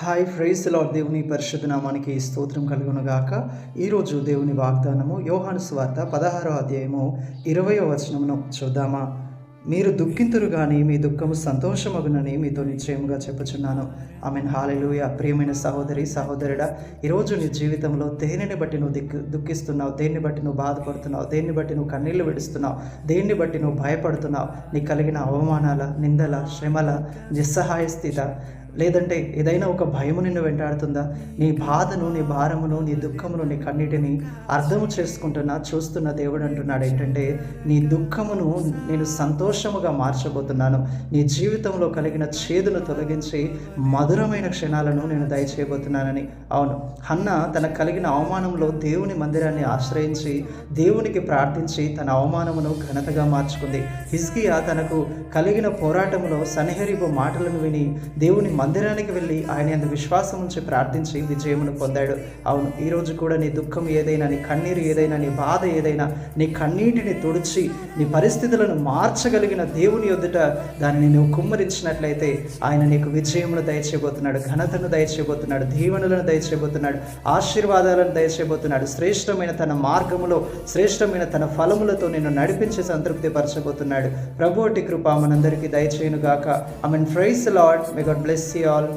Hi praise lord. దేవుని పరిశుద్ధ నామానికి స్తోత్రం కలుగును గాక. ఈరోజు దేవుని వాగ్దానము యోహాను సువార్త 16వ అధ్యాయము 20వ వచనమును చూద్దామా. మీరు దుఃఖింతురు కానీ మీ దుఃఖము సంతోషమగునని మీతో నిశ్చయముగా చెప్పుచున్నాను. ఆమెన్. హల్లెలూయా. ప్రియమైన సహోదరి సహోదరుడా, ఈరోజు నీ జీవితంలో దేనిని బట్టి నువ్వు దుఃఖిస్తున్నావు, దేన్ని బట్టి నువ్వు బాధపడుతున్నావు, దేన్ని బట్టి నువ్వు కన్నీళ్లు విడుస్తున్నావు, దేన్ని బట్టి నువ్వు భయపడుతున్నావు, నీకు కలిగిన అవమానాల, నిందల, శ్రమల, నిస్సహాయ స్థిత, లేదంటే ఏదైనా ఒక భయము నిన్ను వెంటాడుతుందా? నీ బాధను, నీ భారమును, నీ దుఃఖమును, నీ కన్నిటిని అర్థము చూస్తున్న దేవుడు అంటున్నాడు ఏంటంటే, నీ దుఃఖమును నేను సంతోషముగా మార్చబోతున్నాను. నీ జీవితంలో కలిగిన చేదును తొలగించి మధురమైన క్షణాలను నేను దయచేయబోతున్నానని. అవును, హన్న తనకు కలిగిన అవమానంలో దేవుని మందిరాన్ని ఆశ్రయించి దేవునికి ప్రార్థించి తన అవమానమును ఘనతగా మార్చుకుంది. హిజ్కియా తనకు కలిగిన పోరాటంలో సన్హెరీబు మాటలను విని దేవుని మందిరానికి వెళ్ళి ఆయన యందు విశ్వాసం ఉంచి ప్రార్థించి విజయమును పొందాడు. అవును, ఈరోజు కూడా నీ దుఃఖం ఏదైనా, నీ కన్నీరు ఏదైనా, నీ బాధ ఏదైనా, నీ కన్నీటిని తుడిచి నీ పరిస్థితులను మార్చగలిగిన దేవుని యొద్దట దానిని నువ్వు కుమ్మరించినట్లయితే ఆయన నీకు విజయమును దయచేయబోతున్నాడు, ఘనతను దయచేయబోతున్నాడు, దీవెనలను దయచేయబోతున్నాడు, ఆశీర్వాదాలను దయచేయబోతున్నాడు. శ్రేష్టమైన తన మార్గములో, శ్రేష్టమైన తన ఫలములతో నిన్ను నడిపించి సంతృప్తి పరచబోతున్నాడు. ప్రభువుటి కృప మనందరికీ దయచేయును గాక. Amen. Praise the Lord. May God bless you all.